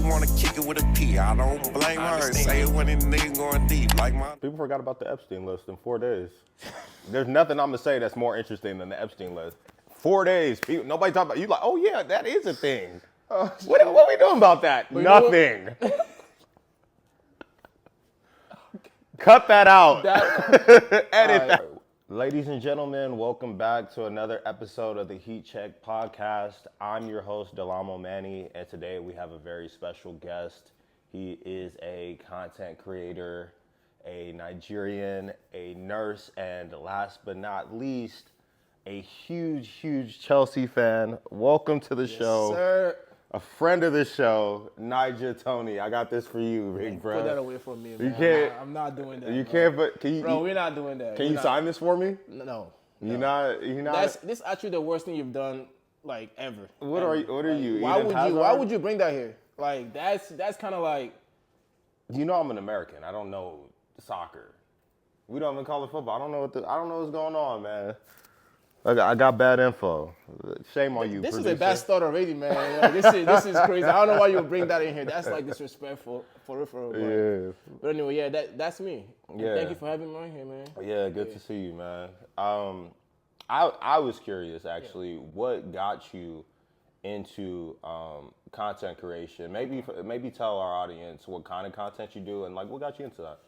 wanna kick it with a P. I don't blame her. Say it when a nigga going deep. Like my People forgot about the Epstein list in 4 days. There's nothing I'm gonna say that's more interesting than the Epstein list. 4 days. People, nobody talk about you like, oh yeah, that is a thing. What are we doing about that? Nothing. Cut that out. Edit that. Ladies and gentlemen, welcome back to another episode of the Heat Check podcast. I'm your host, Delamo Manny, and today we have a very special guest. He is a content creator, a Nigerian, a nurse, and last but not least, a huge Chelsea fan. Welcome to the show. Sir. A friend of the show, Nigel Tony. I got this for you, big bro. Put that away from me, man. You can't. I'm not doing that. You bro. can't. But can you? Bro, we're not doing that. Can you sign this for me? No. You not. This is actually the worst thing you've done, like ever. What are you? Why Eden would Hazard? you? Why would you bring that here? Like that's kind of like. You know I'm an American. I don't know soccer. We don't even call it football. I don't know what's going on, man. I got bad info. Shame on you. This producer. is a bad start already, man. Like, this is crazy. I don't know why you would bring that in here. That's like disrespectful for real. Yeah. But anyway, yeah, that's me. Yeah. Thank you for having me on here, man. Yeah, good to see you, man. I was curious actually, what got you into content creation? Maybe tell our audience what kind of content you do and like what got you into that.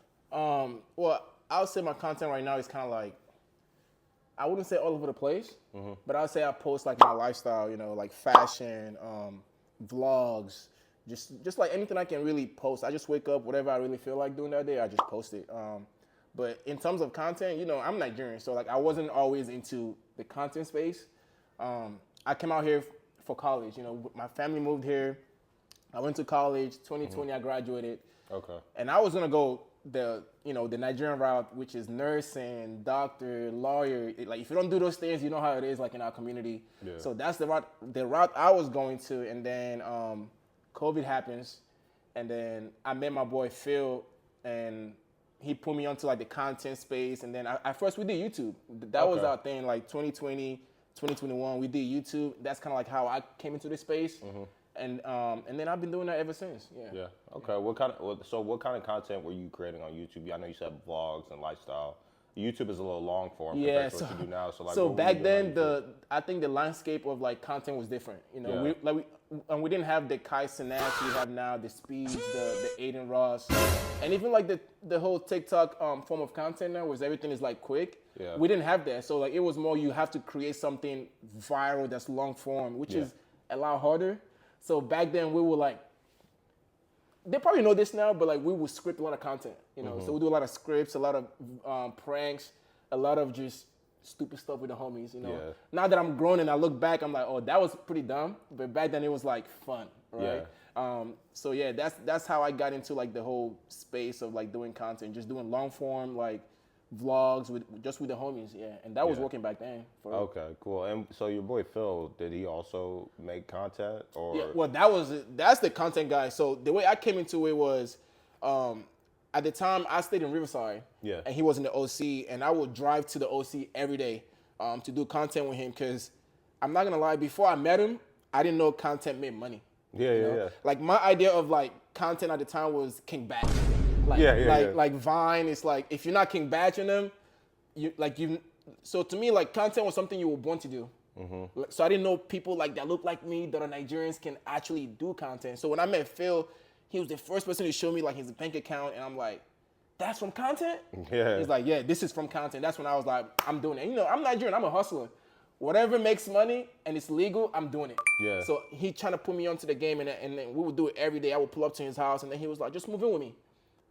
Well, I would say my content right now is kind of like, I wouldn't say all over the place, but I would say I post like my lifestyle, you know, like fashion, vlogs, just like anything I can really post. I just wake up, whatever I really feel like doing that day, I just post it. But in terms of content, you know, I'm Nigerian, so like I wasn't always into the content space. I came out here for college, you know, my family moved here. I went to college, 2020 I graduated. Okay. And I was gonna go the Nigerian route, which is nursing, doctor, lawyer. Like if you don't do those things, you know how it is like in our community. Yeah. So that's the route I was going to, and then COVID happens, and then I met my boy Phil, and he put me onto like the content space, and then at first we did YouTube. That was our thing, like 2020, 2021, we did YouTube. That's kind of like how I came into this space. And then I've been doing that ever since. Yeah. Okay. What kind of content were you creating on YouTube? I know you said vlogs and lifestyle. YouTube is a little long form compared to what you do now. So back then I think the landscape of like content was different. You know, we didn't have the Kai Cenat we have now, the Speeds, the Aiden Ross, and even like the whole TikTok form of content now, where everything is like quick. Yeah. We didn't have that. So like it was more you have to create something viral that's long form, which is a lot harder. So back then we were like, they probably know this now, but like we would script a lot of content, you know. So we do a lot of scripts, a lot of pranks, a lot of just stupid stuff with the homies, you know. Yeah. Now that I'm grown and I look back, I'm like, oh, that was pretty dumb. But back then it was like fun, right? Yeah. So yeah, that's how I got into like the whole space of like doing content, just doing long form like vlogs with the homies, and that was working back then. Okay, cool. And so your boy Phil, did he also make content or? Yeah, well, that's the content guy. So the way I came into it was, at the time I stayed in Riverside, and he was in the OC, and I would drive to the OC every day, to do content with him. Cause I'm not gonna lie, before I met him, I didn't know content made money. Yeah. Like my idea of like content at the time was King Batch. Like Vine, it's like if you're not King Batch in them, so to me like content was something you were born to do. So I didn't know people like that look like me that are Nigerians can actually do content. So when I met Phil, he was the first person to show me like his bank account, and I'm like, that's from content? Yeah. He's like, yeah, this is from content. That's when I was like, I'm doing it. And, you know, I'm Nigerian, I'm a hustler. Whatever makes money and it's legal, I'm doing it. Yeah. So he trying to put me onto the game, and then we would do it every day. I would pull up to his house, and then he was like, just move in with me.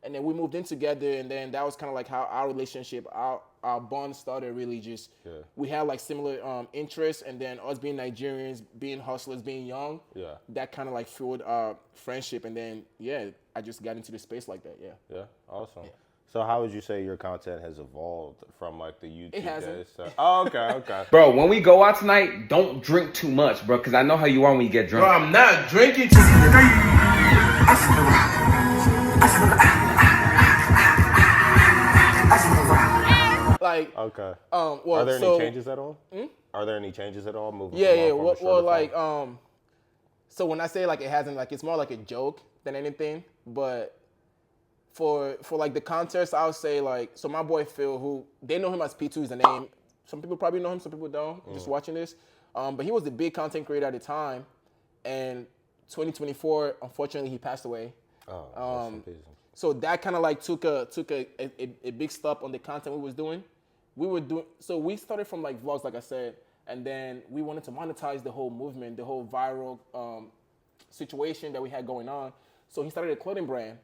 And then we moved in together, and then that was kind of like how our relationship, our bond started really just, we had like similar interests, and then us being Nigerians, being hustlers, being young, that kind of like fueled our friendship, and then, I just got into the space like that, Yeah, awesome. Yeah. So how would you say your content has evolved from like the YouTube days? It hasn't. Okay. Bro, when we go out tonight, don't drink too much, bro, because I know how you are when you get drunk. bro, I'm not drinking. Like, okay. Well, are there any changes at all? Are there any changes at all moving? Well, like, So when I say like it hasn't, like it's more like a joke than anything. But for like the contests, I would say like, so my boy Phil, who they know him as P2 is the name. Some people probably know him, some people don't. Just watching this, but he was the big content creator at the time, and 2024, unfortunately, he passed away. So that kind of like took a big stop on the content we was doing. So we started from like vlogs, like I said, and then we wanted to monetize the whole movement, the whole viral situation that we had going on. So he started a clothing brand,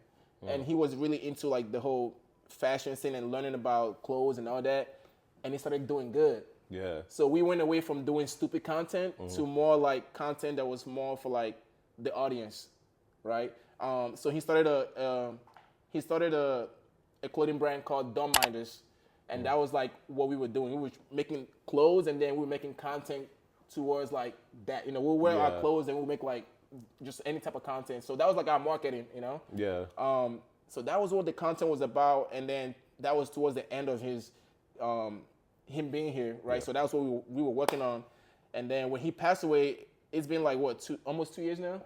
and he was really into like the whole fashion scene and learning about clothes and all that, and he started doing good. Yeah. So we went away from doing stupid content to more like content that was more for like the audience, right? So he started a clothing brand called Dumb Minders, and that was like what we were doing. We were making clothes, and then we were making content towards like that. You know, we'll wear our clothes and we'll make like just any type of content. So that was like our marketing, you know? Yeah. So that was what the content was about, and then that was towards the end of his him being here, right? So that was what we were working on. And then when he passed away, it's been like what, almost 2 years now,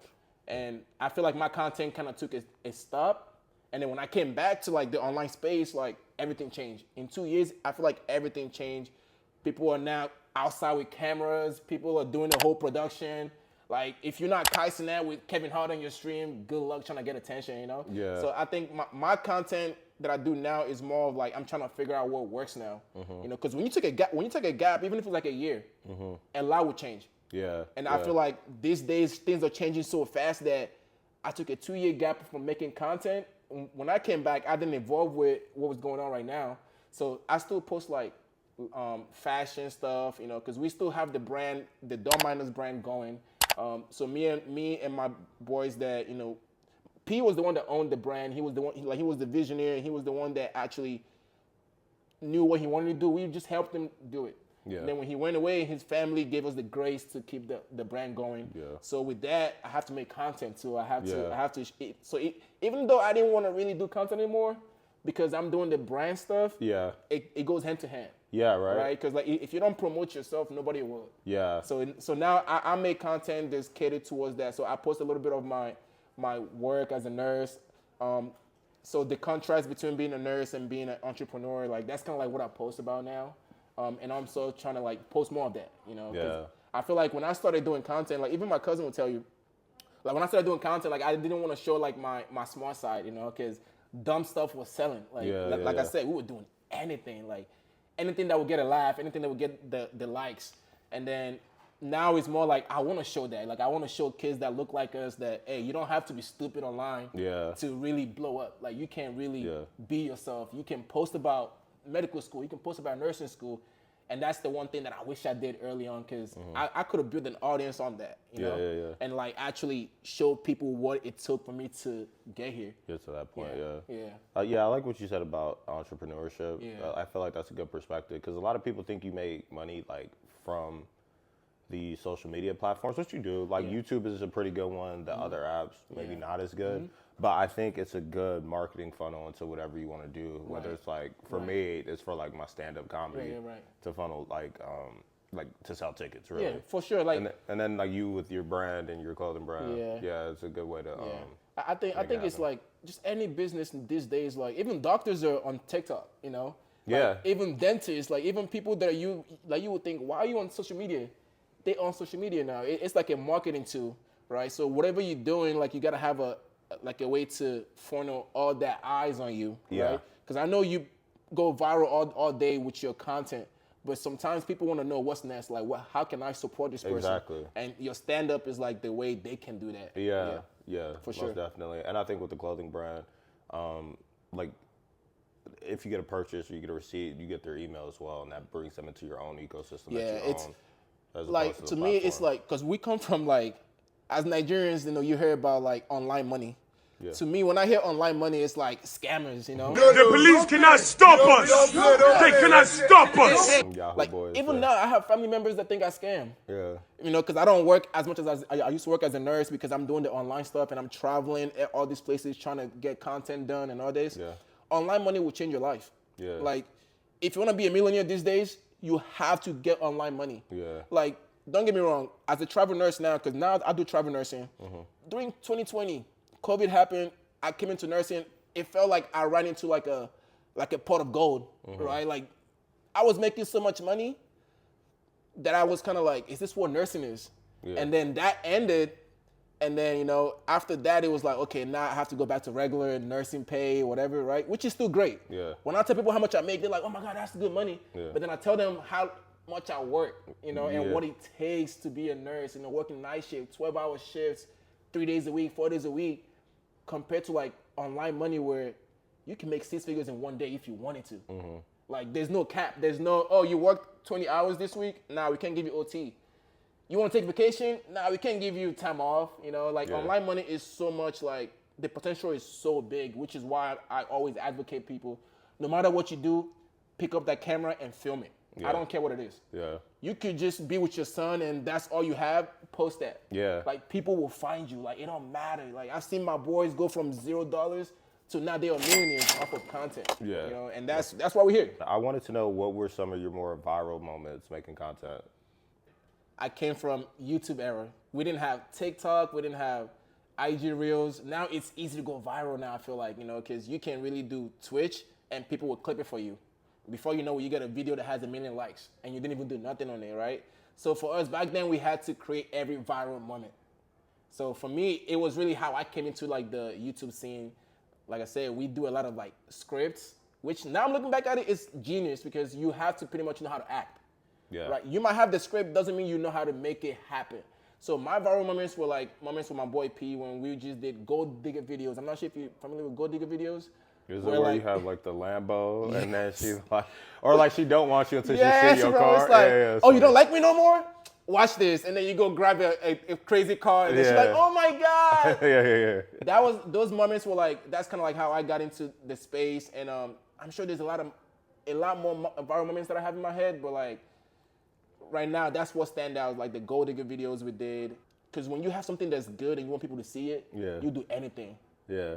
and I feel like my content kind of took a stop. And then when I came back to like the online space, like everything changed. In 2 years, I feel like everything changed. People are now outside with cameras. People are doing the whole production. Like if you're not Kai Cenat with Kevin Hart on your stream, good luck trying to get attention, you know? Yeah. So I think my content that I do now is more of like I'm trying to figure out what works now. You know, because when you take a gap, even if it's like a year, a lot will change. Yeah. And I feel like these days things are changing so fast that I took a 2-year gap from making content. When I came back, I didn't evolve with what was going on right now. So I still post like fashion stuff, you know, because we still have the brand, the Dumb Minders brand going. So me and my boys that, you know, P was the one that owned the brand. He was the one, he was the visionary. He was the one that actually knew what he wanted to do. We just helped him do it. Yeah. And then when he went away, his family gave us the grace to keep the brand going. Yeah. So with that, I have to make content too. I have to. So even though I didn't want to really do content anymore, because I'm doing the brand stuff. Yeah. It goes hand to hand. Yeah. Right. Right. Because like if you don't promote yourself, nobody will. Yeah. So now I make content that's catered towards that. So I post a little bit of my work as a nurse. So the contrast between being a nurse and being an entrepreneur, like that's kind of like what I post about now. And I'm so trying to like post more of that, you know. Yeah. I feel like when I started doing content, like even my cousin will tell you, like when I started doing content, like I didn't want to show like my smart side, you know, because dumb stuff was selling. Like I said, we were doing anything, like anything that would get a laugh, anything that would get the likes. And then now it's more like I want to show that. Like I want to show kids that look like us that, hey, you don't have to be stupid online to really blow up. Like you can really be yourself. You can post about medical school, you can post about nursing school, and that's the one thing that I wish I did early on, because I could have built an audience on that, you know, and like actually show people what it took for me to get here. Get to that point, Yeah. I like what you said about entrepreneurship. Yeah. I feel like that's a good perspective, because a lot of people think you make money like from the social media platforms, which you do. Like YouTube is a pretty good one. The other apps maybe not as good. But I think it's a good marketing funnel into whatever you want to do. Whether it's like, for me, it's for like my stand-up comedy to funnel like to sell tickets, really. Yeah, for sure. Like, and then like you with your brand and your clothing brand. Yeah, it's a good way to. I think it's like just any business these days. Like even doctors are on TikTok, you know. Like, even dentists, like even people that you would think, why are you on social media? They on social media now. It's like a marketing tool, right? So whatever you're doing, like you gotta have a way to funnel all that eyes on you, right? Because I know you go viral all day with your content, but sometimes people want to know what's next. Like, how can I support this person? Exactly. And your stand-up is like the way they can do that. Yeah, for sure, most definitely. And I think with the clothing brand, like if you get a purchase or you get a receipt, you get their email as well, and that brings them into your own ecosystem. Yeah, that you own, as like to me, it's like, because we come from like, as Nigerians, you know, you hear about like online money. Yeah. To me, when I hear online money, it's like scammers, you know? The police cannot stop us. They cannot stop us. Like, even now, I have family members that think I scam. Yeah. You know, because I don't work as much as I used to work as a nurse, because I'm doing the online stuff and I'm traveling at all these places trying to get content done and all this. Yeah. Online money will change your life. Yeah. Like, if you want to be a millionaire these days, you have to get online money. Yeah. Like, don't get me wrong. As a travel nurse now, because now I do travel nursing. During 2020, COVID happened. I came into nursing. It felt like I ran into like a pot of gold, right? Like I was making so much money that I was kind of like, is this what nursing is? Yeah. And then that ended. And then, you know, after that, it was like, okay, now I have to go back to regular nursing pay, whatever, right? Which is still great. Yeah. When I tell people how much I make, they're like, oh my God, that's good money. Yeah. But then I tell them how much I work, you know, and what it takes to be a nurse, you know, working night shift, 12-hour shifts, 3 days a week, 4 days a week, compared to like online money where you can make 6 figures in one day if you wanted to. Like, there's no cap. There's no, oh, you worked 20 hours this week? Nah, we can't give you OT. You want to take vacation? Nah, we can't give you time off. You know, like online money is so much like the potential is so big, which is why I always advocate people, no matter what you do, pick up that camera and film it. I don't care what it is. Yeah. You could just be with your son and that's all you have, post that. Yeah. Like people will find you. Like it don't matter. Like I've seen my boys go from $0 to now they are millionaires off of content. Yeah. You know, and that's why we're here. I wanted to know what were some of your more viral moments making content? I came from YouTube era. We didn't have TikTok. We didn't have IG Reels. Now it's easy to go viral now, I feel like, you know, because you can really do Twitch and people will clip it for you. Before you know it, you get a video that has 1 million likes and you didn't even do nothing on it, right? So for us back then, we had to create every viral moment. So for me, it was really how I came into like the YouTube scene. Like I said, we do a lot of like scripts, which now I'm looking back at it, it's genius because you have to pretty much know how to act. Yeah. Right. You might have the script, doesn't mean you know how to make it happen. So my viral moments were like moments with my boy P when we just did gold digger videos. I'm not sure if you're familiar with gold digger videos. Is it where you have like the Lambo and then she's like, or like she don't want you until she sees your car? It's like, oh, you don't like me no more? Watch this. And then you go grab a crazy car and then she's like, oh my God. That was, those moments were like, that's kind of like how I got into the space. And I'm sure there's a lot more viral moments that I have in my head, but like, right now, that's what stands out, like the gold digger videos we did. Because when you have something that's good and you want people to see it, you do anything. Yeah.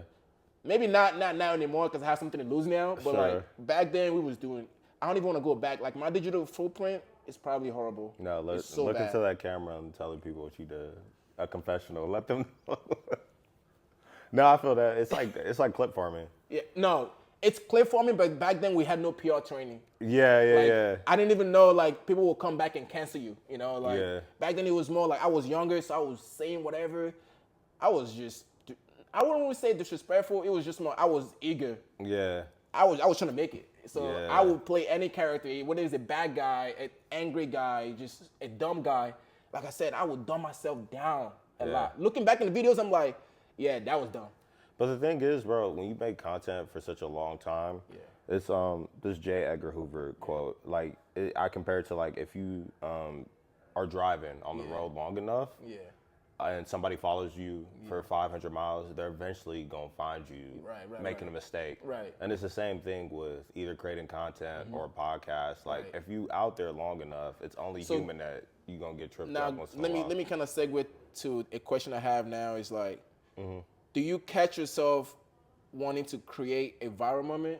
Maybe not now anymore because I have something to lose now. But like back then, we was doing. I don't even want to go back. Like my digital footprint is probably horrible. No, look into that camera and telling people what you did. A confessional. Let them know. No, I feel that it's like clip farming. Yeah. No. It's clip farming, but back then we had no PR training. Yeah. I didn't even know, like, people will come back and cancel you, you know? Like, back then it was more like I was younger, so I was saying whatever. I was just, I wouldn't want to say disrespectful. It was just more, I was eager. Yeah. I was trying to make it. So I would play any character, whether it's a bad guy, an angry guy, just a dumb guy. Like I said, I would dumb myself down a lot. Looking back in the videos, I'm like, yeah, that was dumb. But the thing is, bro, when you make content for such a long time, it's this J. Edgar Hoover quote. Like, I compare it to like if you are driving on the road long enough, and somebody follows you for 500 miles, they're eventually gonna find you making a mistake. Right. And it's the same thing with either creating content or a podcast. Like, if you out there long enough, it's only human that you gonna get tripped up once in a while. Let me kind of segue to a question I have now. Is like. Do you catch yourself wanting to create a viral moment,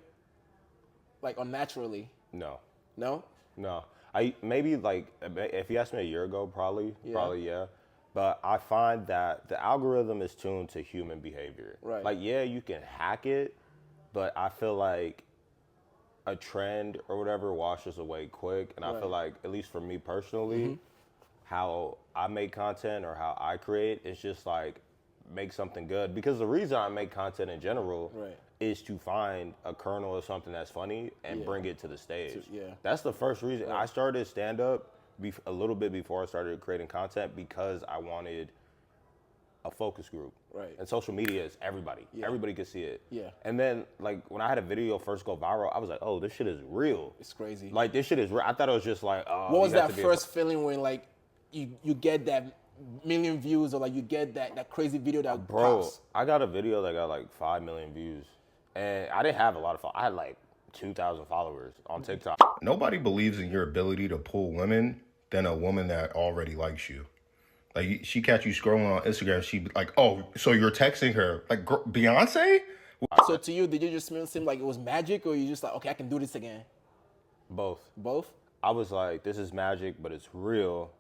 like unnaturally? No. No? No. I maybe like if you asked me a year ago, probably yeah. But I find that the algorithm is tuned to human behavior. Right. Like you can hack it, but I feel like a trend or whatever washes away quick, and I feel like at least for me personally, how I make content or how I create is just like. Make something good, because the reason I make content in general is to find a kernel of something that's funny and bring it to the stage. That's the first reason. I started stand-up a little bit before I started creating content because I wanted a focus group. And social media is everybody. Everybody could see it. And then like when I had a video first go viral, I was like, oh, this shit is real. It's crazy. Like this shit is real. I thought it was just like, oh. What was that first feeling when like you get that million views or like you get that crazy video that pops? I got a video that got like 5 million views and I didn't have a lot of followers. I had like 2,000 followers on TikTok. Nobody believes in your ability to pull women than a woman that already likes you. Like she catch you scrolling on Instagram, she be like, oh, so you're texting her like Beyonce? So to you, did you just seem like it was magic, or you just like, okay, I can do this again? Both. Both? I was like, this is magic, but it's real.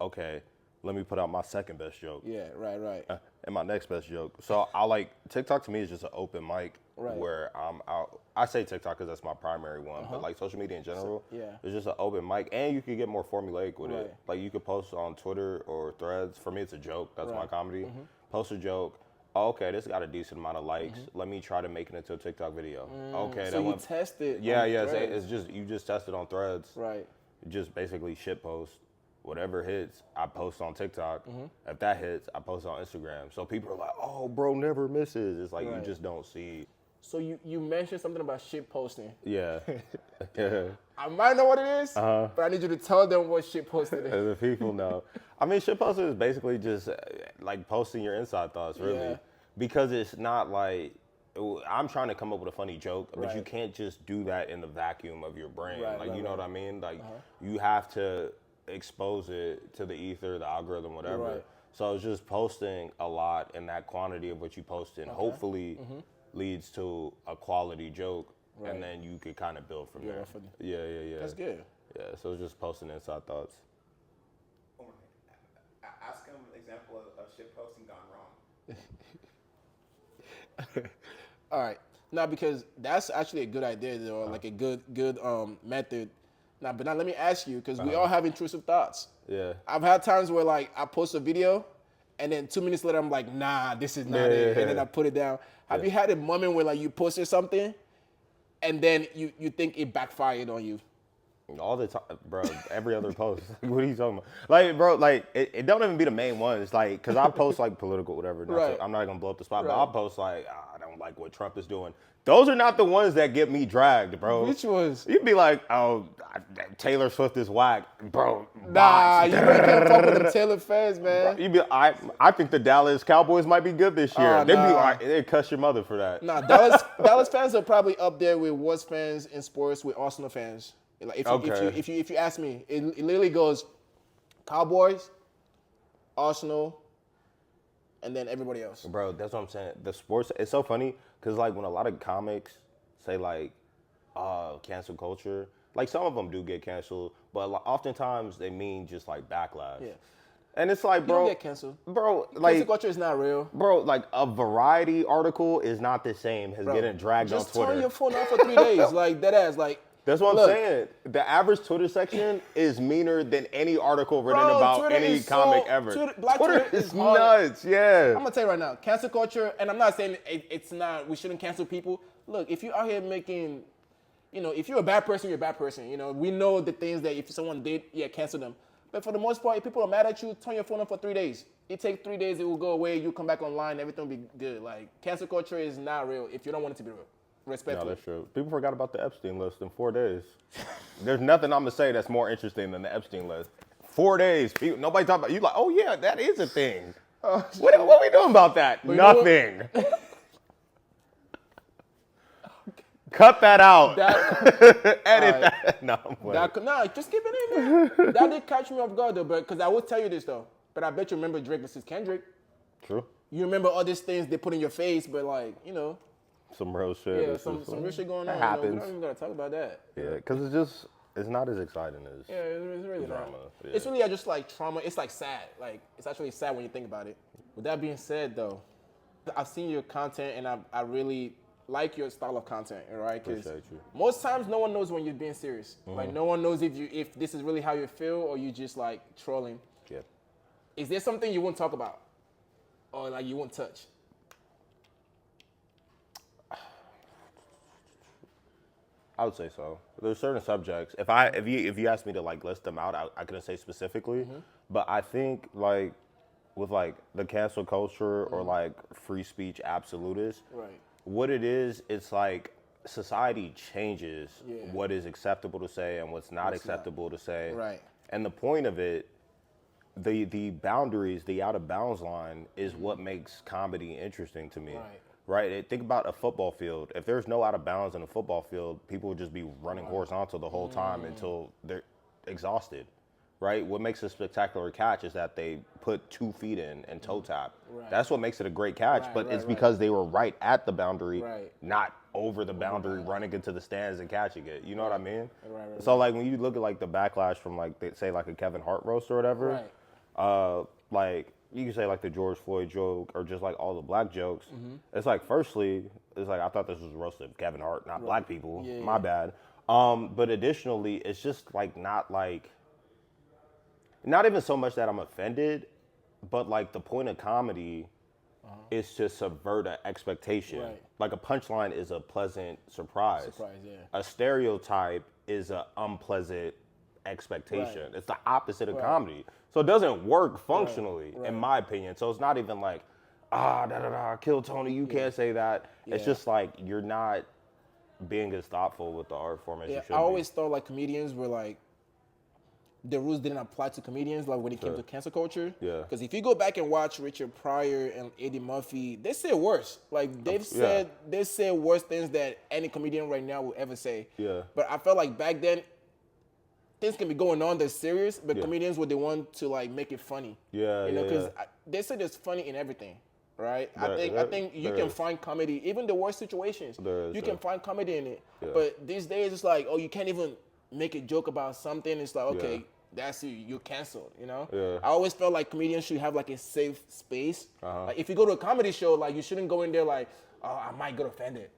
okay, let me put out my second best joke. Yeah, right. And my next best joke. So I like TikTok to me is just an open mic where I'm out. I say TikTok because that's my primary one, but like social media in general, it's just an open mic, and you can get more formulaic with it. Like you could post on Twitter or Threads. For me, it's a joke. That's my comedy. Post a joke. Oh, okay, this got a decent amount of likes. Let me try to make it into a TikTok video. Okay, so you test it. Yeah, it's just you just test it on Threads. Right. Just basically shit post. Whatever hits, I post on TikTok. If that hits, I post on Instagram. So people are like, "Oh, bro, never misses." It's like you just don't see. So you mentioned something about shit posting. Yeah. I might know what it is, but I need you to tell them what shit posting is. The people know. I mean, shit posting is basically just like posting your inside thoughts, really, because it's not like I'm trying to come up with a funny joke, but you can't just do that in the vacuum of your brain. You know what I mean? Like you have to expose it to the ether, the algorithm, whatever. So it's just posting a lot, and that quantity of what you post in hopefully leads to a quality joke, and then you could kind of build from there. Yeah. That's good. Yeah, so it's just posting inside thoughts. Ask him an example of shit posting gone wrong. All right. Now, because that's actually a good idea, though, like a good method. Now, but now let me ask you, because we all have intrusive thoughts. Yeah. I've had times where like I post a video, and then 2 minutes later I'm like, nah, this is not it, and then I put it down. Have you had a moment where like you posted something, and then you think it backfired on you? All the time, bro. Every other post. What are you talking about? Like, bro, like it don't even be the main one. It's like, cause I post like political, whatever. I'm not gonna blow up the spot, but I'll post like, I don't like what Trump is doing. Those are not the ones that get me dragged, bro. Which ones? You'd be like, oh, Taylor Swift is whack, bro. Nah, you really can't fuck with the Taylor fans, man. You'd be, I think the Dallas Cowboys might be good this year. They'd be like, they'd cuss your mother for that. Nah, Dallas fans are probably up there with worst fans in sports with Arsenal fans. Like if you ask me, it literally goes Cowboys, Arsenal, and then everybody else. Bro, that's what I'm saying. The sports, it's so funny because like when a lot of comics say like, cancel culture, like some of them do get canceled, but oftentimes they mean just like backlash. Yeah. And it's like, bro, you don't get canceled. Bro, like cancel culture is not real. Bro, like a Variety article is not the same as getting dragged on Twitter. Just turn your phone off for 3 days, like that ass, like. That's what I'm saying. The average Twitter section is meaner than any article written about Twitter any comic ever. Twitter is nuts, yeah. I'm gonna tell you right now, cancel culture, and I'm not saying it's not, we shouldn't cancel people. Look, if you're out here making, if you're a bad person, you're a bad person. We know the things that if someone did, cancel them. But for the most part, if people are mad at you, turn your phone off for 3 days. It takes 3 days, it will go away, you come back online, everything will be good. Like, cancel culture is not real if you don't want it to be real. Respectfully. No, that's true. People forgot about the Epstein list in 4 days. There's nothing I'm gonna say that's more interesting than the Epstein list. 4 days. Nobody talk about you. Like, oh yeah, that is a thing. What are we doing about that? Nothing. Cut that out. Edit that. No, just keep it in, man. That did catch me off guard though, but because I will tell you this though. But I bet you remember Drake versus Kendrick. True. You remember all these things they put in your face, but like, some real shit. Yeah, some real shit going on. It happens. We don't even gotta talk about that. Yeah, because it's not as exciting as it's really drama. not. Yeah. It's really just like trauma. It's like sad. Like it's actually sad when you think about it. With that being said, though, I've seen your content and I really like your style of content. Right? Because most times no one knows when you're being serious. Like no one knows if this is really how you feel or you just like trolling. Yeah. Is there something you won't talk about, or like you won't touch? I would say so. There's certain subjects. If you asked me to like list them out, I couldn't say specifically. But I think like with like the cancel culture or like free speech absolutists, what it is, it's like society changes what is acceptable to say and what's not acceptable to say. Right. And the point of it, the boundaries, the out of bounds line is what makes comedy interesting to me. Right? Think about a football field. If there's no out of bounds in a football field, people would just be running horizontal the whole time until they're exhausted. Right? What makes a spectacular catch is that they put 2 feet in and toe tap. That's what makes it a great catch, but it's because they were right at the boundary, not over the boundary, running into the stands and catching it. You know what I mean? So like when you look at like the backlash from like say like a Kevin Hart roast or whatever, Like you can say like the George Floyd joke or just like all the black jokes. It's like firstly, it's like I thought this was a roast of Kevin Hart, not black people. Yeah, My bad. But additionally, it's just like not even so much that I'm offended, but like the point of comedy is to subvert an expectation. Right. Like a punchline is a pleasant surprise. Yeah. A stereotype is an unpleasant expectation. Right. It's the opposite of comedy. So it doesn't work functionally, in my opinion. So it's not even like, kill Tony, you can't say that. Yeah. It's just like you're not being as thoughtful with the art form as you should I always thought like comedians were like, the rules didn't apply to comedians like when it came to cancel culture. Yeah. Because if you go back and watch Richard Pryor and Eddie Murphy, they say worse. Like they say worse things that any comedian right now will ever say. Yeah. But I felt like back then, things can be going on that's serious, but comedians were the one to like make it funny. Yeah. You know, because they say there's funny in everything. Right, I think you can find comedy, even the worst situations. You can find comedy in it. Yeah. But these days, it's like, oh, you can't even make a joke about something. It's like, okay, that's you're canceled. You know. Yeah. I always felt like comedians should have like a safe space. Like if you go to a comedy show, like you shouldn't go in there like, oh, I might get offended.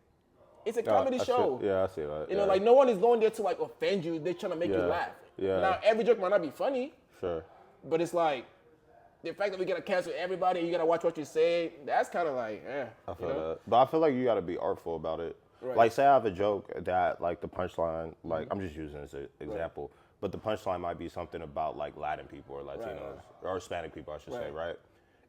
It's a comedy show. I see that. You know, like no one is going there to like offend you. They're trying to make you laugh. Yeah. Now every joke might not be funny. Sure. But it's like, the fact that we gotta cancel everybody, you gotta watch what you say, that's kind of like, I feel that. But I feel like you gotta be artful about it. Right. Like, say I have a joke that, like, the punchline, like, I'm just using this as an example, but the punchline might be something about, like, Latin people or Latinos, or Hispanic people, I should say, right?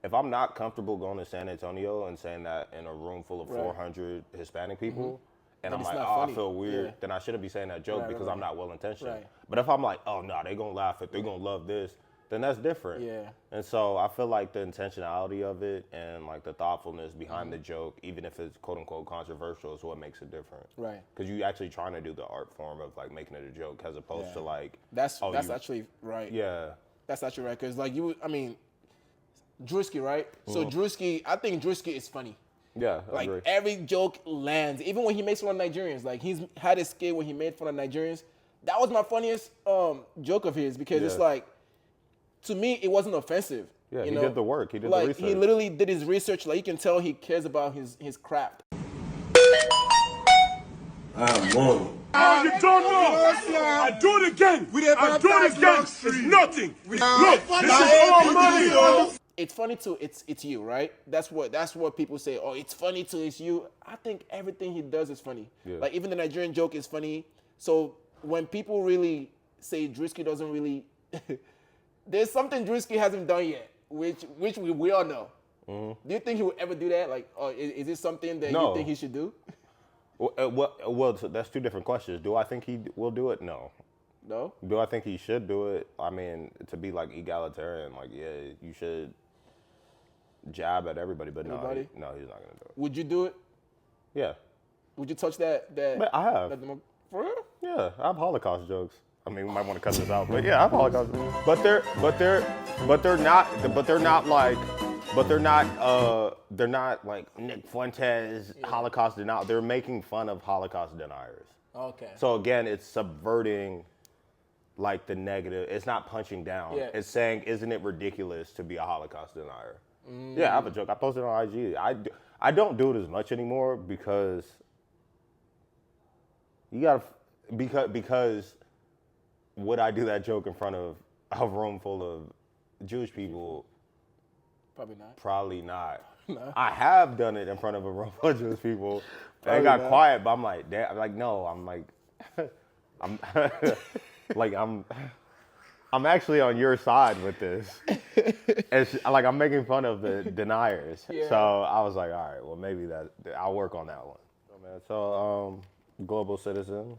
If I'm not comfortable going to San Antonio and saying that in a room full of 400 Hispanic people, and I'm like, I feel weird, then I shouldn't be saying that joke because I'm not well-intentioned. Right. But if I'm like, oh, no, they're gonna laugh, they're gonna love this, then that's different. Yeah. And so I feel like the intentionality of it and like the thoughtfulness behind the joke, even if it's quote unquote controversial, is what makes it different. Right. Because you actually trying to do the art form of like making it a joke as opposed to like. That's actually right. Yeah. That's actually right. Because like Drewski, right? So Drewski, I think Drewski is funny. Yeah. Like every joke lands, even when he makes fun of Nigerians. Like he's had a skit when he made fun of Nigerians. That was my funniest joke of his because it's like, to me, it wasn't offensive. Yeah, he did the work. He did the research. He literally did his research. Like, you can tell he cares about his craft. I'm on. Oh, you don't know. I do it again. I do it again. It's nothing. Look, this is all money. It's funny too. It's you, right? That's what people say. Oh, it's funny too. It's you. I think everything he does is funny. Yeah. Like even the Nigerian joke is funny. So when people really say Drewski doesn't really. There's something Drewski hasn't done yet, which we all know. Mm-hmm. Do you think he would ever do that? Like, is it something that you think he should do? Well, that's two different questions. Do I think he will do it? No. No? Do I think he should do it? I mean, to be like egalitarian, like, yeah, you should jab at everybody, but no, he's not going to do it. Would you do it? Yeah. Would you touch that? Man, I have. For real? Yeah, I have Holocaust jokes. I mean, we might want to cut this out, but yeah, I have Holocaust. But they're not like Nick Fuentes Holocaust denial. They're making fun of Holocaust deniers. Okay. So again, it's subverting like the negative. It's not punching down. Yeah. It's saying, isn't it ridiculous to be a Holocaust denier? Mm. Yeah, I have a joke. I posted it on IG. I don't do it as much anymore because because would I do that joke in front of a room full of Jewish people? Probably not. Probably not. No. I have done it in front of a room full of Jewish people. They got quiet, but I'm like, damn, I'm like, I'm actually on your side with this. It's like I'm making fun of the deniers. Yeah. So I was like, all right, well maybe I'll work on that one. So global citizen.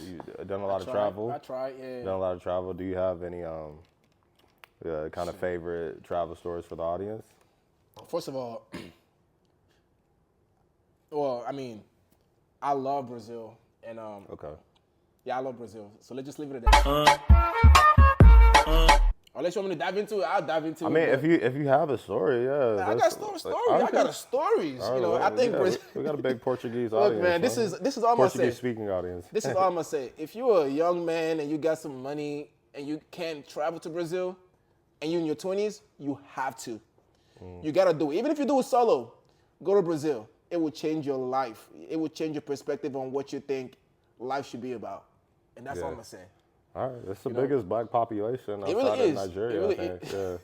You've done a lot of travel. I tried, yeah. Done a lot of travel. Do you have any kind of favorite travel stories for the audience? First of all, well, I mean, I love Brazil, and okay. Yeah, I love Brazil. So let's just leave it at that. Unless you want me to dive into it, I'll dive into it. I mean, if you have a story, yeah. I got stories. I got stories. Right, you know, I think Brazil. We got a big Portuguese audience. Look, man, this is all I'm gonna say. Portuguese speaking audience. This is all I'm gonna say. If you're a young man and you got some money and you can travel to Brazil, and you're in your 20s, you have to. You gotta do it. Even if you do it solo, go to Brazil. It will change your life. It will change your perspective on what you think life should be about. And that's all I'm gonna say. All right, it's the biggest black population outside really of Nigeria, really I think. Yeah.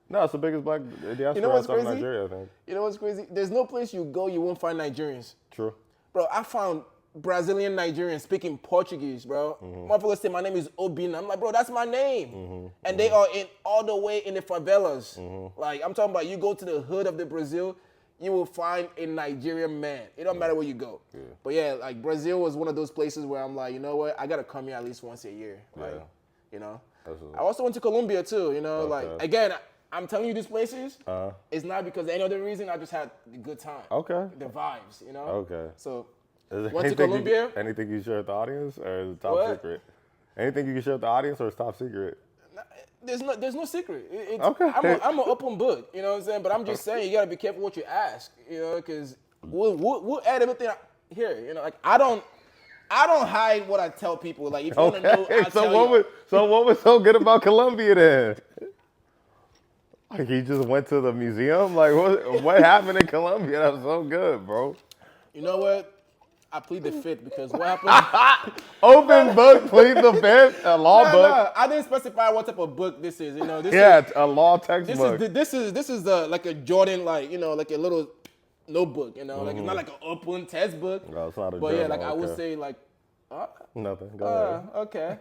No, it's the biggest black diaspora You know what's outside of crazy? Nigeria, I think. You know what's crazy? There's no place you go you won't find Nigerians. True. Bro, I found Brazilian Nigerians speaking Portuguese, bro. Motherfuckers say my name is Obina. I'm like, bro, that's my name. And they are in all the way in the favelas. Like, I'm talking about you go to the hood of the Brazil, you will find a Nigerian man. It don't matter where you go. Yeah. But yeah, like Brazil was one of those places where I'm like, you know what? I gotta come here at least once a year. Like, you know. Absolutely. I also went to Colombia too, you know, like again, I'm telling you these places, it's not because of any other reason, I just had a good time. Okay. The vibes, you know? Okay. So went to Colombia. Anything you share with the audience or is it top secret? Anything you can share with the audience or is top secret? There's no secret. I'm an open book, you know what I'm saying? But I'm just saying you gotta be careful what you ask, you know, because we'll add everything here, you know. Like I don't hide what I tell people. Like if you want to know, I'll tell you. So what was so good about Colombia then? Like he just went to the museum? Like what happened in Colombia that was so good, bro? You know what? I plead the fifth because what happened? Open book, plead the fifth, a law book. No, I didn't specify what type of book this is. You know, it's a law textbook. This is the like a Jordan, like you know, like a little notebook. You know, like it's not like an open textbook. No, it's not a but journal, yeah, like I would say, like nothing. Go ahead. Okay.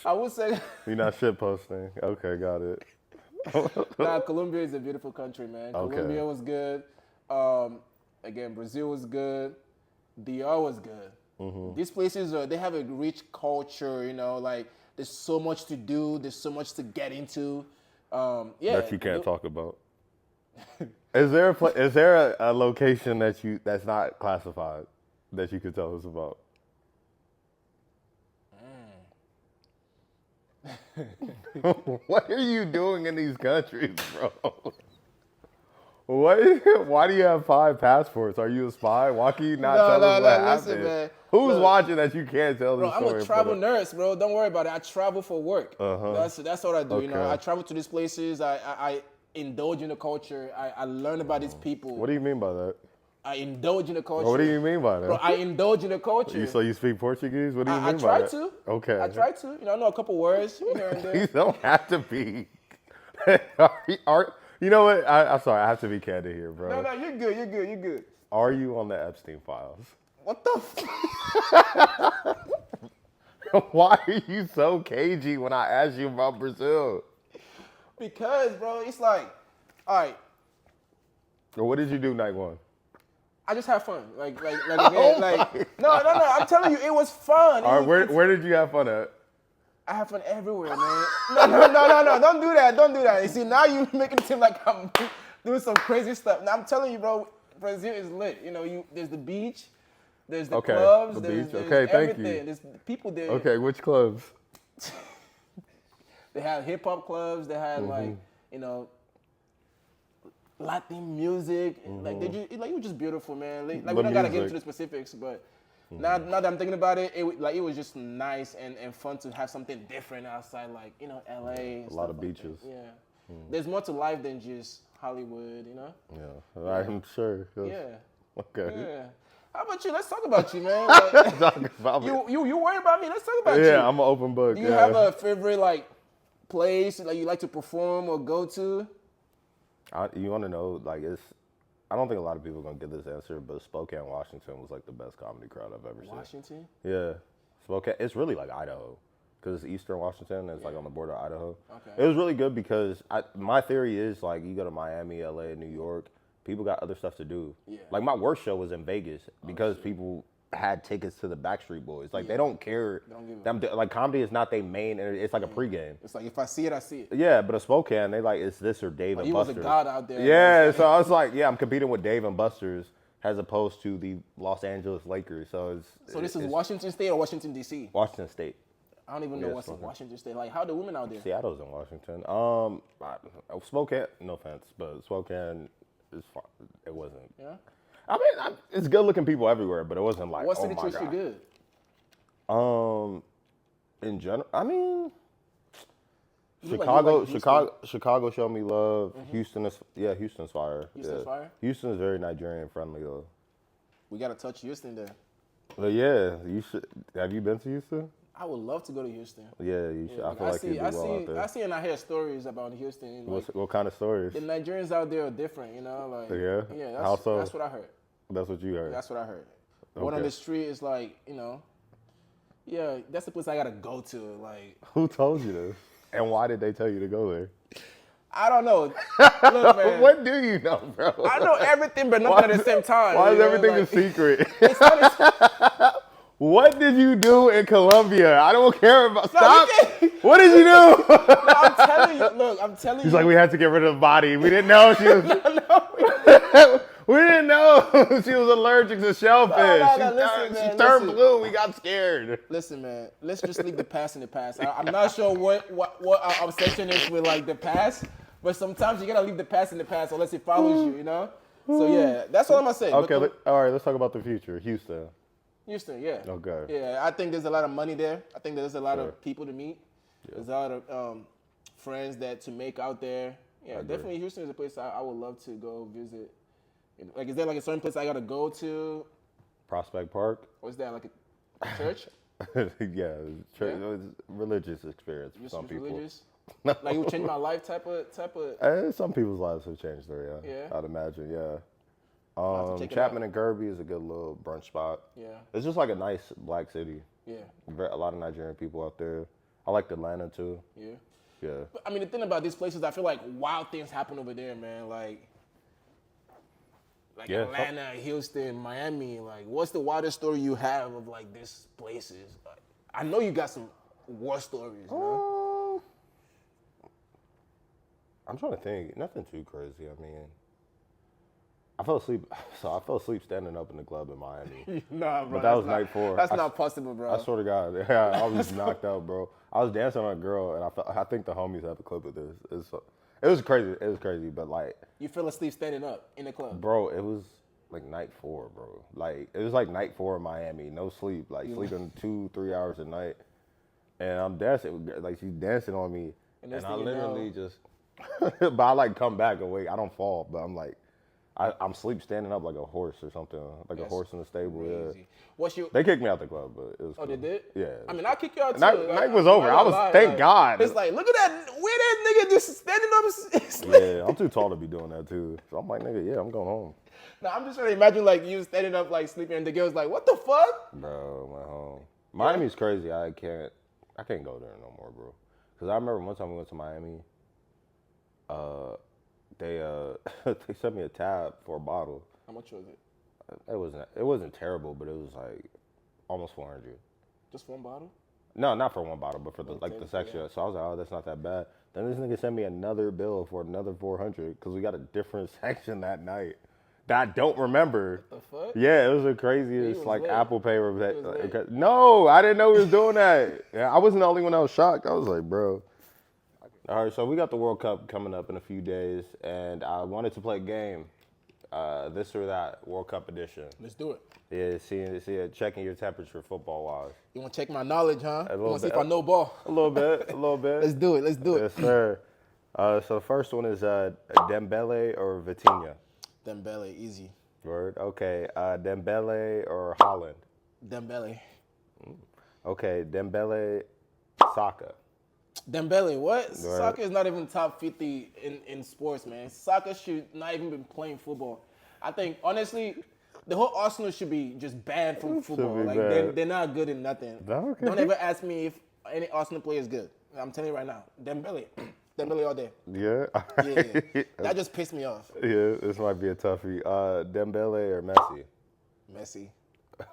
I would say you're not shit posting. Okay, got it. Nah, Colombia is a beautiful country, man. Colombia was good. Again, Brazil was good. DR was good. These places they have a rich culture, you know, like there's so much to do, there's so much to get into. That you can't talk about. Is there a location that's not classified that you could tell us about? What are you doing in these countries, bro? Why do you have 5 passports? Are you a spy? Why can you not tell us what happened? Listen, man. Who's watching that you can't tell this story? I'm a travel nurse, bro. Don't worry about it. I travel for work. That's what I do. You know, I travel to these places. I indulge in the culture. I learn about these people. What do you mean by that? I indulge in the culture. What do you mean by that? Bro, I indulge in the culture. So you speak Portuguese? What do you mean by try that? to. Okay. I try to. You know, I know a couple words here and there. You don't have to be. You know what? I'm sorry. I have to be candid here, bro. No, you're good. You're good. Are you on the Epstein files? What the Why are you so cagey when I ask you about Brazil? Because, bro, it's like, all right. What did you do night one? I just had fun. Like again, no. I'm telling you, it was fun. All right, where did you have fun at? I have fun everywhere, man. No. Don't do that. You see, now you're making it seem like I'm doing some crazy stuff. Now, I'm telling you, bro, Brazil is lit. You know, there's the beach, there's the clubs, there's everything. There's people there. Okay, which clubs? They had hip-hop clubs. They had, like, you know, Latin music. Like, it was just beautiful, man. Like we don't got to get into the specifics, but... Now that I'm thinking about it, it was just nice and fun to have something different outside, like, you know, LA. A lot of beaches. That. Yeah. There's more to life than just Hollywood, you know? Yeah, I'm sure. Yeah. Okay. Yeah. How about you? Let's talk about you, man. Like, talk about me. You worry about me? Let's talk about you. Yeah, I'm an open book. Do you have a favorite, like, place like you like to perform or go to? You want to know, like, I don't think a lot of people are going to get this answer, but Spokane, Washington was like the best comedy crowd I've ever seen. Washington? Yeah. Spokane, it's really like Idaho because it's eastern Washington. It's like on the border of Idaho. Okay. It was really good because my theory is like you go to Miami, LA, New York, people got other stuff to do. Yeah. Like my worst show was in Vegas because people had tickets to the Backstreet Boys. Like they don't care. Like comedy is not their main. It's like a pregame. It's like if I see it, I see it. Yeah, but a Spokane, they like it's this or Dave and Buster's. He was a god out there. Yeah, so I was like, I'm competing with Dave and Buster's as opposed to the Los Angeles Lakers. So this is Washington State or Washington D.C. Washington State. I don't even know what's in Washington State. Like, how are the women out there? Seattle's in Washington. Spokane. No offense, but Spokane is fine. It wasn't. Yeah. I mean, it's good-looking people everywhere, but it wasn't like, what city treats you good? In general, I mean, Chicago showed me love. Houston's fire. Houston's fire? Houston is very Nigerian friendly though. We gotta touch Houston there. But yeah, you should. Have you been to Houston? I would love to go to Houston. Yeah, you should. I feel like you'd do well out there. I see and I hear stories about Houston. Like, what kind of stories? the Nigerians out there are different, you know. Like Yeah. How so? That's what I heard. That's what you heard. That's what I heard. Okay. One on the street is like, you know, yeah, that's the place I gotta go to. Like, who told you this? And why did they tell you to go there? I don't know. Look, man, what do you know, bro? I know everything, but nothing at the same time. Why is everything a secret? What did you do in Colombia? I don't care about. Stop. What did you do? No, I'm telling you. Look, I'm telling you. He's like, we had to get rid of the body. We didn't know she was. We didn't know she was allergic to shellfish. She turned blue. We got scared. Listen, man. Let's just leave the past in the past. I'm not sure what our obsession is with like the past, but sometimes you gotta leave the past in the past unless it follows you. You know. So yeah, that's all I'm gonna say. Okay. All right. Let's talk about the future. Houston, yeah. Okay. Yeah, I think there's a lot of money there. I think there's a lot of people to meet. Yeah. There's a lot of friends to make out there. Yeah, definitely Houston is a place I would love to go visit. Like, is there like a certain place I gotta go to? Prospect Park. Or is that like a church? Yeah, church. Yeah? Religious experience for some people. Religious? Like it would change my life type of. Some people's lives have changed there. Yeah. I'd imagine. Yeah. Chapman and Kirby is a good little brunch spot. Yeah. It's just like a nice black city. Yeah. A lot of Nigerian people out there. I like Atlanta too. Yeah. Yeah. But, I mean, the thing about these places, I feel like wild things happen over there, man. Like Atlanta, Houston, Miami. Like, what's the wildest story you have of like these places? Like, I know you got some war stories, you know? I'm trying to think. Nothing too crazy. I mean, I fell asleep standing up in the club in Miami. Nah, bro. But that was night 4. That's not possible, bro. I swear to God. Yeah, I was knocked out, bro. I was dancing on a girl, and I think the homies have a clip of this. It was crazy. It was crazy, but like. You fell asleep standing up in the club? Bro, it was like night 4, bro. Like, it was like night 4 in Miami. No sleep. Like, sleeping 2-3 hours a night. And I'm dancing. Like, she's dancing on me. And I literally just. But I like come back and wait. I don't fall, but I'm like. I'm sleep standing up like a horse or something, like a horse in the stable. Crazy. Yeah. They kicked me out the club, but it was. Oh, cool. they did? Yeah. I mean, I kick you out too. Night was over. I was thank God. It's like, look at that weird nigga just standing up. Yeah, I'm too tall to be doing that too. So I'm like, nigga, yeah, I'm going home. Now I'm just trying to imagine like you standing up like sleeping, and the girl's like, what the fuck? Bro, my home. Miami's crazy. I can't go there no more, bro. Cause I remember one time we went to Miami. They sent me a tab for a bottle. How much was it? It wasn't terrible, but it was like almost 400. Just one bottle? No, not for one bottle, but for the section. Yeah. So I was like, oh, that's not that bad. Then this nigga sent me another bill for another 400 because we got a different section that night that I don't remember. What the fuck? Yeah, it was the craziest like lit. Apple Pay. No, I didn't know he was doing that. Yeah, I wasn't the only one that was shocked. I was like, bro. All right, so we got the World Cup coming up in a few days, and I wanted to play a game, this or that, World Cup edition. Let's do it. Yeah, see, checking your temperature football-wise. You want to check my knowledge, huh? You want to see if I know ball? A little bit. Let's do it. Yes, sir. So the first one is Dembele or Vitinha? Dembele, easy. Word. Okay, Dembele or Haaland? Dembele. Okay, Dembele, Saka. Dembele, what? Right. Soccer is not even top 50 in sports, man. Soccer should not even be playing football. I think, honestly, the whole Arsenal should be just banned from football. Like, they're not good in nothing. Okay. Don't ever ask me if any Arsenal player is good. I'm telling you right now. Dembele all day. Yeah? Yeah. That just pissed me off. Yeah, this might be a toughie. Dembele or Messi? Messi.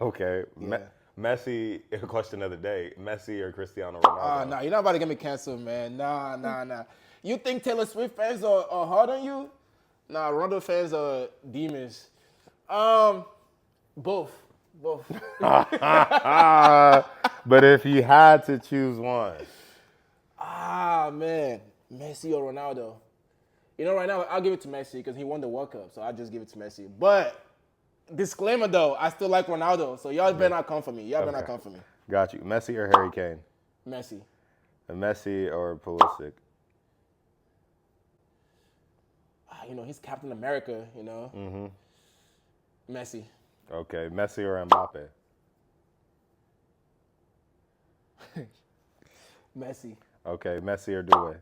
Okay. Yeah. Messi, a question of the day, Messi or Cristiano Ronaldo? Nah, you're not about to get me canceled, man. Nah. You think Taylor Swift fans are hard on you? Nah, Ronaldo fans are demons. Both. But if you had to choose one. Man. Messi or Ronaldo? You know, right now, I'll give it to Messi because he won the World Cup, so I'll just give it to Messi. But disclaimer though, I still like Ronaldo, so y'all better not come for me. Better not come for me. Got you. Messi or Harry Kane? Messi. Messi or Pulisic? he's Captain America, Mm-hmm. Messi. Okay, Messi or Mbappe? Messi. Okay, Messi or Due?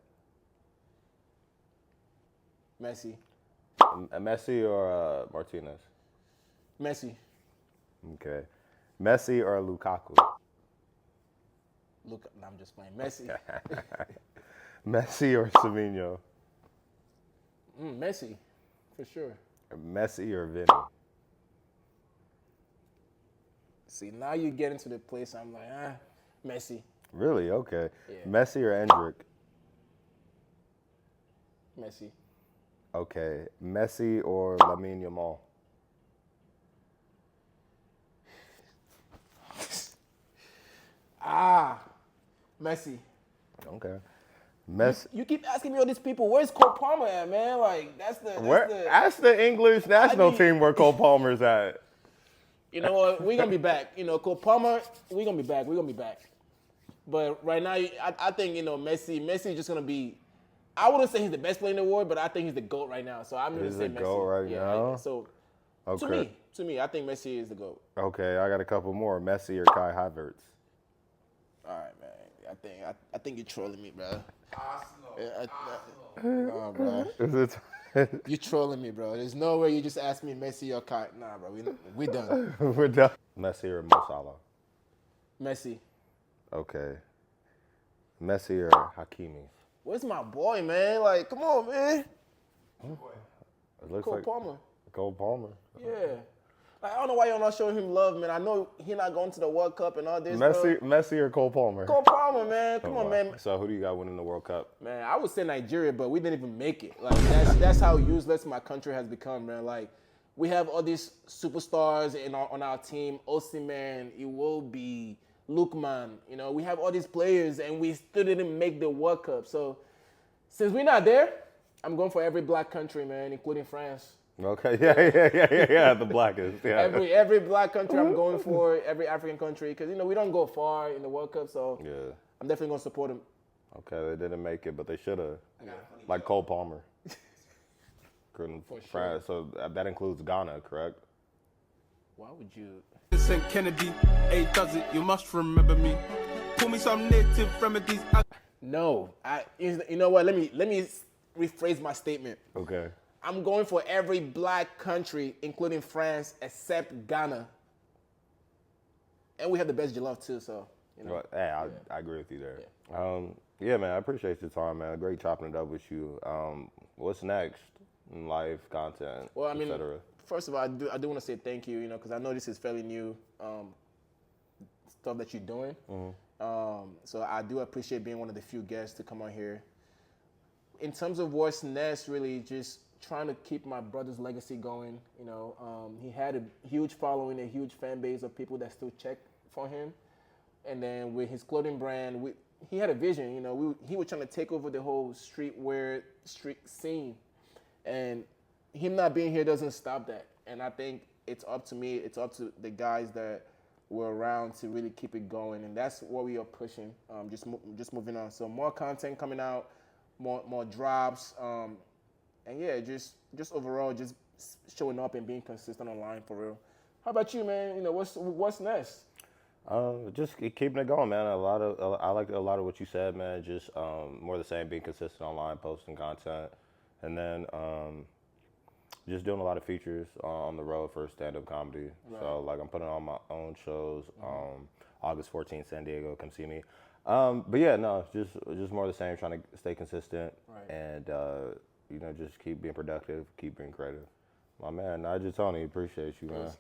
Messi. Messi or Martinez? Messi. Okay. Messi or Lukaku? No, I'm just playing. Messi. Messi or Savinho? Messi, for sure. Messi or Vinny? See, now you get into the place I'm like, Messi. Really? Okay. Yeah. Messi or Endrick? Messi. Okay. Messi or Lamine Yamal? Messi. Okay. Messi. You keep asking me all these people. Where's Cole Palmer at, man? Like Ask the English national team where Cole Palmer's at. You know what? We're gonna be back. Cole Palmer. We're gonna be back. But right now, I think Messi. Messi just gonna be. I wouldn't say he's the best player in the world, but I think he's the GOAT right now. So I'm gonna say Messi. He's the GOAT right now. So okay. To me, I think Messi is the GOAT. Okay, I got a couple more. Messi or Kai Havertz? All right, man. I think you're trolling me, bro. Arsenal. Nah, bro. You're trolling me, bro. There's no way you just asked me Messi or Kai. Nah, bro. We done. We're done. Messi or Mo Salah? Messi. Okay. Messi or Hakimi? Where's my boy, man? Like, come on, man. It looks Cole like Palmer. Cole Palmer. Yeah. Like, I don't know why y'all not showing him love, man. I know he not going to the World Cup and all this. Messi or Cole Palmer? Cole Palmer, man. Come on, man. So who do you got winning the World Cup? Man, I would say Nigeria, but we didn't even make it. Like that's how useless my country has become, man. Like we have all these superstars on our team. Osimhen, Iwobi, Lookman. We have all these players, and we still didn't make the World Cup. So since we're not there, I'm going for every black country, man, including France. Okay, yeah, the blackest. Yeah. Every black country I'm going for, every African country, because we don't go far in the World Cup, so yeah, I'm definitely gonna support them. Okay, they didn't make it, but they should have. Like Cole Palmer. Couldn't France, so that includes Ghana, correct? Why would you? St. Kennedy, hey, does it? You must remember me. Pull me some native remedies. No, you know what? Let me rephrase my statement. Okay. I'm going for every black country, including France, except Ghana. And we have the best jollof too, so Well, hey, I agree with you there. Yeah, man, I appreciate your time, man. Great chopping it up with you. What's next in life, content, well, I mean, etc.? First of all, I do want to say thank you, because I know this is fairly new stuff that you're doing. Mm-hmm. So I do appreciate being one of the few guests to come on here. In terms of what's next, really just trying to keep my brother's legacy going. He had a huge following, a huge fan base of people that still check for him. And then with his clothing brand, he had a vision. He was trying to take over the whole street scene. And him not being here doesn't stop that. And I think it's up to me, it's up to the guys that were around to really keep it going. And that's what we are pushing, just moving on. So more content coming out, more drops. And yeah, just overall, just showing up and being consistent online for real. How about you, man? What's next? Just keeping it going, man. I like a lot of what you said, man. Just more the same, being consistent online, posting content, and then just doing a lot of features on the road for stand-up comedy. Right. So like I'm putting on my own shows. August 14th, San Diego. Come see me. But yeah, no, just more the same. Trying to stay consistent, right. And just keep being productive, keep being creative. My man, Nigel Tony, appreciate you, man.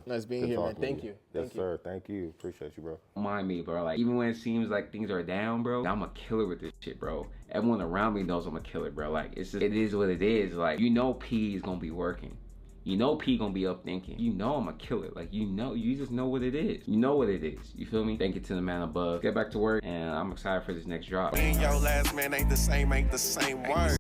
Nice being here, man. Thank you. Yes, sir. Thank you. Appreciate you, bro. Mind me, bro. Like, even when it seems like things are down, bro, I'm a killer with this shit, bro. Everyone around me knows I'm a killer, bro. Like, it is what it is. Like, P is gonna be working. P gonna be up thinking. I'm a killer. Like, you just know what it is. You know what it is. You feel me? Thank you to the man above. Get back to work, and I'm excited for this next drop. Me and your last man ain't the same word.